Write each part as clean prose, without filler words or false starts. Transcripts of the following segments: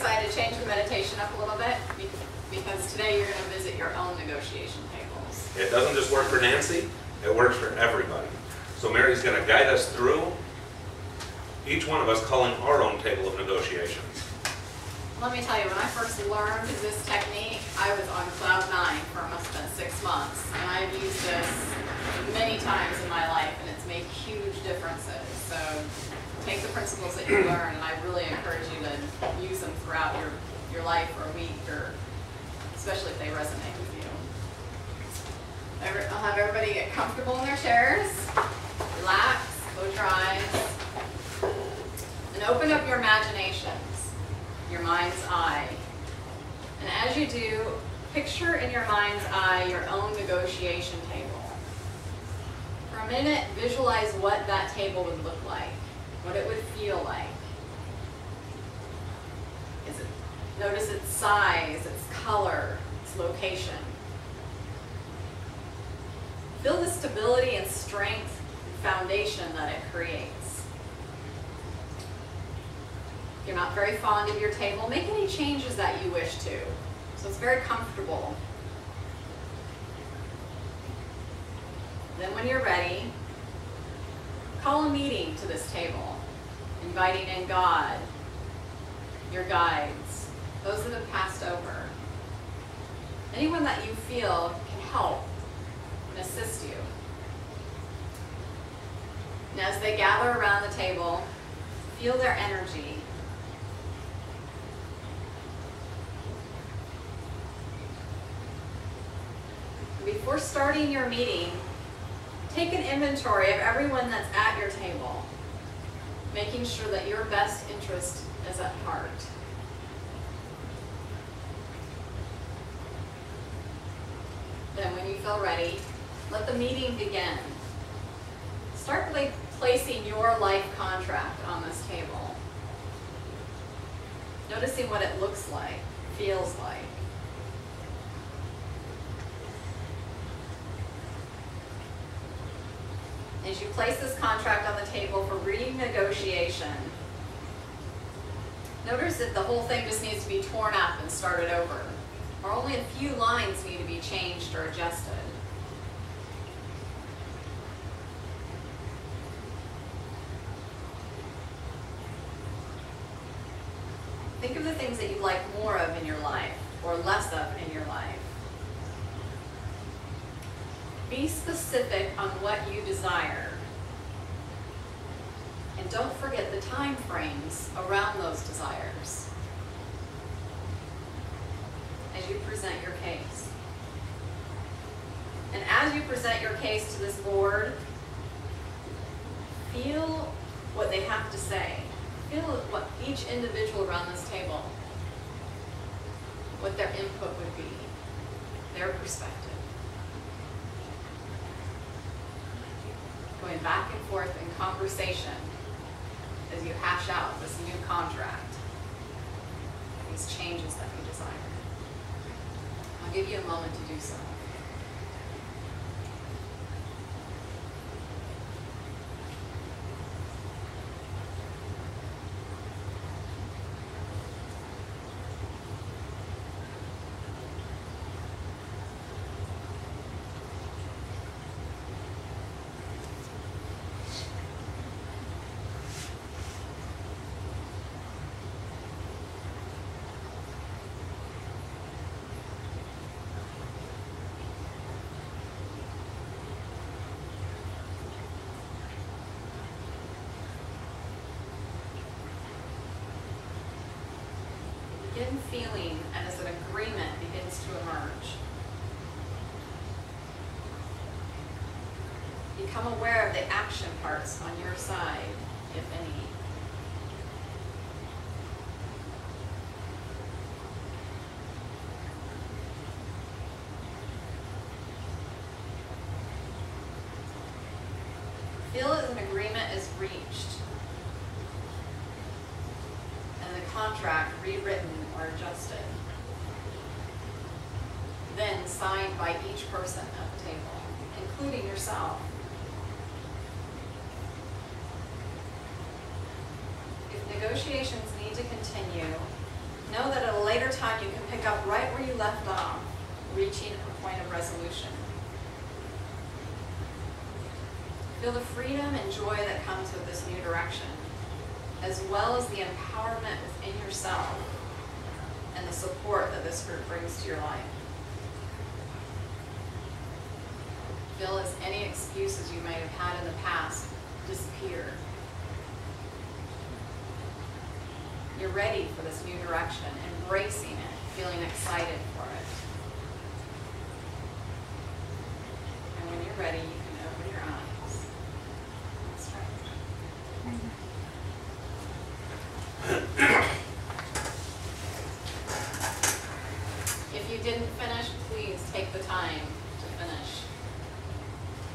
excited to change the meditation up a little bit because today you're going to visit your own negotiation tables. It doesn't just work for Nancy, it works for everybody. So Mary's going to guide us through each one of us calling our own table of negotiations. Let me tell you, when I first learned this technique, I was on cloud 9 for must have been 6 months. And I've used this many times in my life, and it's made huge differences. So take the principles that you learn, and I really encourage you to use them throughout your life or week, or especially if they resonate with you. I'll have everybody get comfortable in their chairs, relax, close your eyes, and open up your imaginations, your mind's eye. And as you do, picture in your mind's eye your own negotiation table. For a minute, visualize what that table would look like, what it would feel like. Notice its size, its color, its location. Feel the stability and strength and foundation that it creates. If you're not very fond of your table, make any changes that you wish to, so it's very comfortable. Then when you're ready, call a meeting to this table, inviting in God, your guides, those that have passed over, anyone that you feel can help and assist you. And as they gather around the table, feel their energy. Before starting your meeting, take an inventory of everyone that's at your table, making sure that your best interest is at heart. Then when you feel ready, let the meeting begin. Start by placing your life contract on this table. Noticing what it looks like, feels like. As you place this contract on the table for renegotiation, notice that the whole thing just needs to be torn up and started over, or only a few lines need to be changed or adjusted. Think of the things that you like more of in your life, or less of in your life. Be specific on what you desire. And don't forget the time frames around those desires as you present your case. And as you present your case to this board, feel what they have to say. Feel what each individual around this table, what their input would be, their perspective. Going back and forth in conversation as you hash out this new contract, these changes that you desire. I'll give you a moment to do so. Begin feeling as an agreement begins to emerge. Become aware of the action parts on your side, if any. Feel as an agreement is reached, and the contract rewritten or adjusted, then signed by each person at the table, including yourself. If negotiations need to continue, Know that at a later time you can pick up right where you left off, reaching a point of resolution. Feel the freedom and joy that comes with this new direction, as well as the empowerment within yourself and the support that this group brings to your life. Feel as any excuses you might have had in the past disappear. You're ready for this new direction, embracing it, feeling excited for it. And when you're ready, you can open your eyes. Let's try it. If you didn't finish, please take the time to finish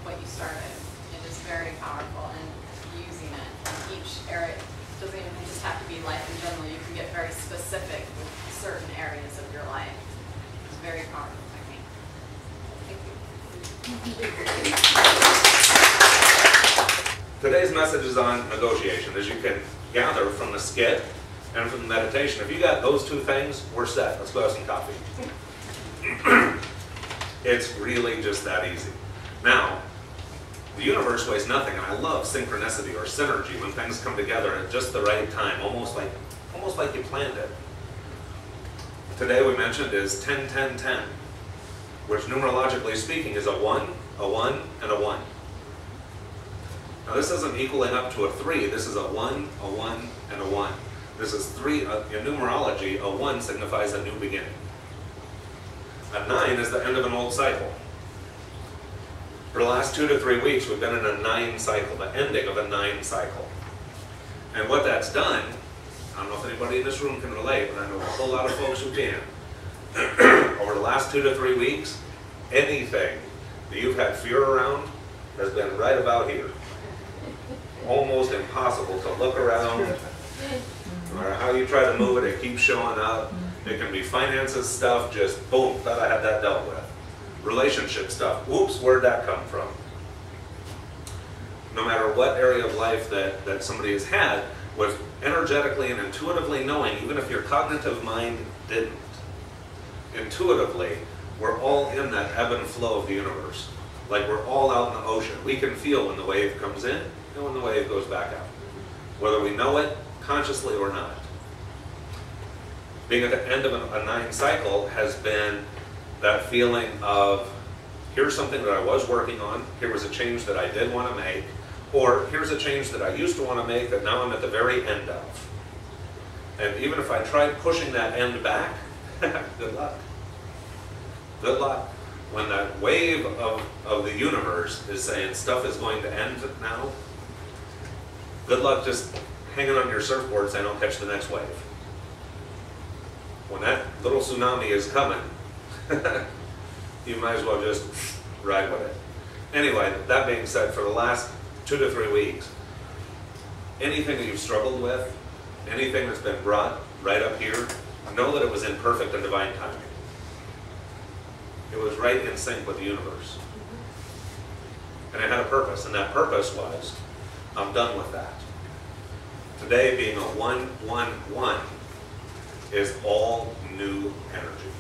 what you started. It is very powerful, and using it in each area. Doesn't even just have to be life in general. You can get very specific with certain areas of your life. It's a very powerful technique. Thank you. Today's message is on negotiation. As you can gather from the skit and from the meditation, if you got those two things, we're set. Let's go have some coffee. It's really just that easy. Now, the universe weighs nothing, and I love synchronicity or synergy when things come together at just the right time, almost like you planned it. Today we mentioned is 10-10-10, which numerologically speaking is a 1, and a 1. Now this isn't equaling up to a 3, this is a 1, and a 1. This is 3, in numerology, a 1 signifies a new beginning. A 9 is the end of an old cycle. For the last 2 to 3 weeks, we've been in a 9 cycle, the ending of a 9 cycle. And what that's done, I don't know if anybody in this room can relate, but I know a whole lot of folks who can. Over the last 2 to 3 weeks, anything that you've had fear around has been right about here. Almost impossible to look around. No matter how you try to move it, it keeps showing up. It can be finances stuff, just boom, thought I had that dealt with. Relationship stuff, whoops, where'd that come from? No matter what area of life that somebody has had, with energetically and intuitively knowing, even if your cognitive mind didn't, intuitively, we're all in that ebb and flow of the universe. Like we're all out in the ocean. We can feel when the wave comes in and when the wave goes back out. Whether we know it consciously or not. Being at the end of a 9 cycle has been that feeling of, here's something that I was working on, here was a change that I did want to make, or here's a change that I used to want to make that now I'm at the very end of. And even if I tried pushing that end back, good luck. Good luck. When that wave of the universe is saying stuff is going to end now, good luck just hanging on your surfboard saying, I'll catch the next wave. When that little tsunami is coming, you might as well just ride with it. Anyway, that being said, for the last 2 to 3 weeks, anything that you've struggled with, anything that's been brought right up here, know that it was in perfect and divine timing. It was right in sync with the universe. And it had a purpose, and that purpose was, I'm done with that. Today being a 1-1-1 is all new energy.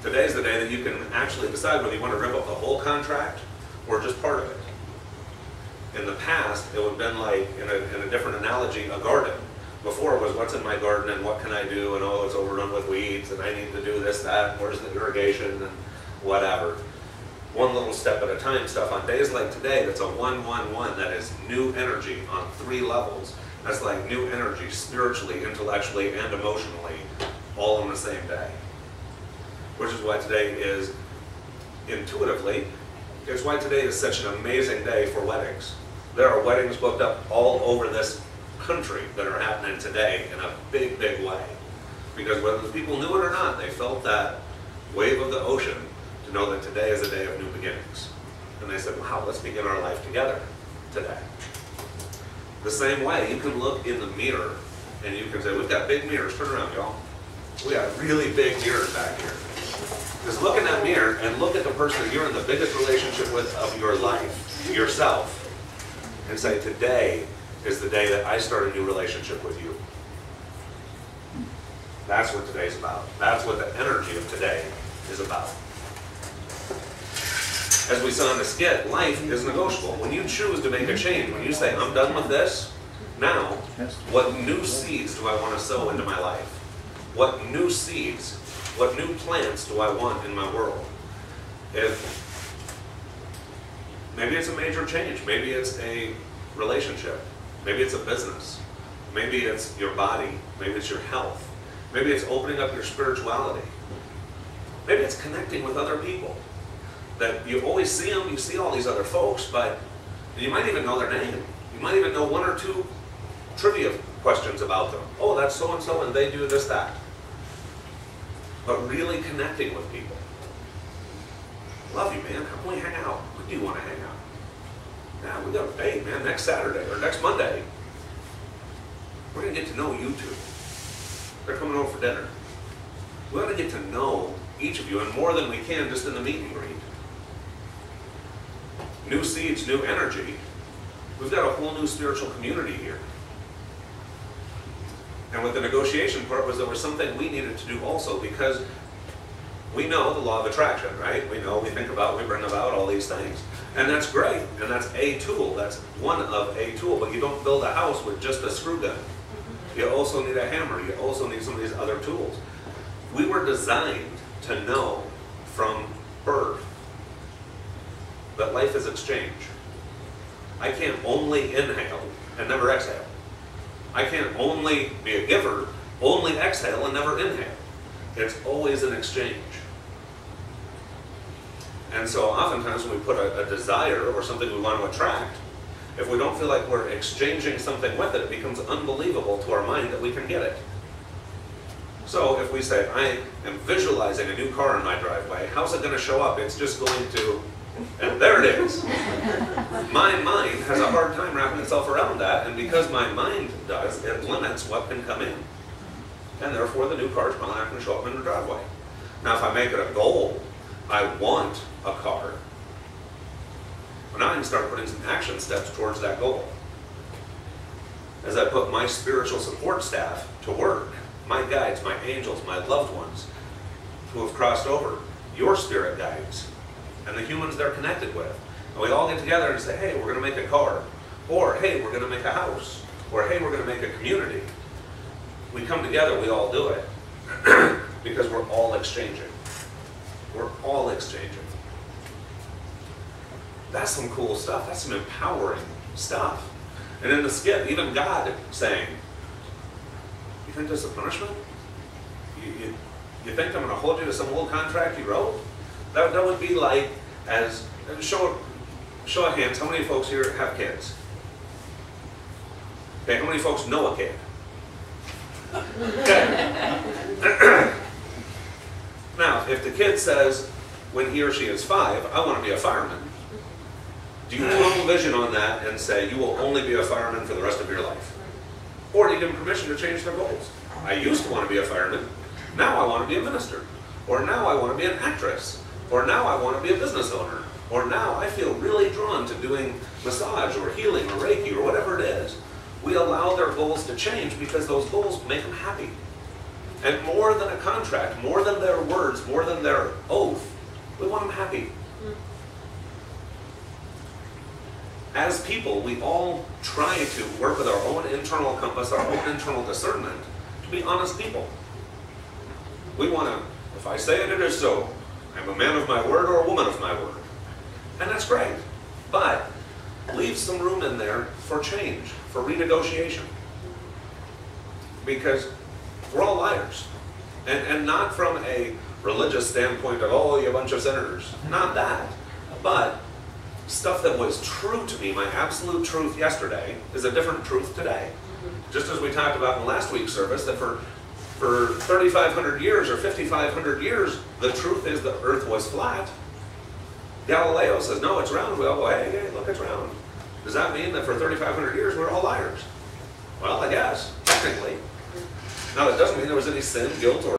Today's the day that you can actually decide whether you want to rip up the whole contract or just part of it. In the past, it would have been like, in a different analogy, a garden. Before it was, what's in my garden and what can I do, and oh, it's overrun with weeds and I need to do this, that, and where's the irrigation and whatever. One little step at a time stuff. On days like today, that's a 1-1-1. That is new energy on 3 levels. That's like new energy spiritually, intellectually, and emotionally, all on the same day. Which is why today is, intuitively, it's why today is such an amazing day for weddings. There are weddings booked up all over this country that are happening today in a big, big way. Because whether the people knew it or not, they felt that wave of the ocean to know that today is a day of new beginnings. And they said, wow, let's begin our life together today. The same way, you can look in the mirror and you can say, we've got big mirrors, turn around, y'all. We got really big mirrors back here. Just look in that mirror and look at the person that you're in the biggest relationship with of your life, yourself, and say, today is the day that I start a new relationship with you. That's what today's about. That's what the energy of today is about. As we saw in the skit, life is negotiable. When you choose to make a change, when you say, I'm done with this, now, what new seeds do I want to sow into my life? What new seeds, what new plants do I want in my world? Maybe it's a major change. Maybe it's a relationship. Maybe it's a business. Maybe it's your body. Maybe it's your health. Maybe it's opening up your spirituality. Maybe it's connecting with other people. That you always see them, you see all these other folks, but you might even know their name. You might even know one or two trivia questions about them. Oh, that's so-and-so and they do this, that. But really connecting with people. Love you, man. How can we hang out? When do you want to hang out? Yeah, we got a date, man, next Saturday or next Monday. We're going to get to know you two. They're coming over for dinner. We want to get to know each of you, and more than we can just in the meet and greet. New seeds, new energy. We've got a whole new spiritual community here. And with the negotiation part was there was something we needed to do also, because we know the law of attraction, right? We know, we think about, we bring about all these things. And that's great, and that's a tool. That's one of a tool, but you don't build a house with just a screw gun. You also need a hammer. You also need some of these other tools. We were designed to know from birth that life is exchange. I can't only inhale and never exhale. I can't only be a giver, only exhale and never inhale. It's always an exchange. And so oftentimes when we put a desire or something we want to attract, if we don't feel like we're exchanging something with it, it becomes unbelievable to our mind that we can get it. So if we say, I am visualizing a new car in my driveway, how's it going to show up? It's just going to, and there it is. My mind has a hard time wrapping itself around that, and because my mind does, it limits what can come in. And therefore the new car is probably not going to show up in the driveway. Now if I make it a goal, I want a car, well, now I can start putting some action steps towards that goal. As I put my spiritual support staff to work, my guides, my angels, my loved ones who have crossed over, your spirit guides, and the humans they're connected with. And we all get together and say, hey, we're going to make a car, or hey, we're going to make a house, or hey, we're going to make a community. We come together, we all do it, because we're all exchanging. We're all exchanging. That's some cool stuff. That's some empowering stuff. And in the skit, even God saying, you think this is a punishment? You think I'm going to hold you to some old contract you wrote? That would be like, as show of hands, how many folks here have kids? Okay, how many folks know a kid? Okay. Now, if the kid says, when he or she is 5, I want to be a fireman, do you tunnel vision on that and say, you will only be a fireman for the rest of your life? Or do you give them permission to change their goals? I used to want to be a fireman, now I want to be a minister. Or now I want to be an actress. Or now I want to be a business owner. Or now I feel really drawn to doing massage or healing or Reiki or whatever it is. We allow their goals to change because those goals make them happy. And more than a contract, more than their words, more than their oath, we want them happy. As people, we all try to work with our own internal compass, our own internal discernment, to be honest people. We want to, if I say it, it is so. I'm a man of my word or a woman of my word. And that's great. But leave some room in there for change, for renegotiation. Because we're all liars. And not from a religious standpoint of, oh, you bunch of sinners. Not that. But stuff that was true to me, my absolute truth yesterday, is a different truth today. Just as we talked about in last week's service, that for 3,500 years or 5,500 years, the truth is the earth was flat. Galileo says, no, it's round. We all go, hey, hey, look, it's round. Does that mean that for 3,500 years we're all liars? Well, I guess, technically. Now, that doesn't mean there was any sin, guilt, or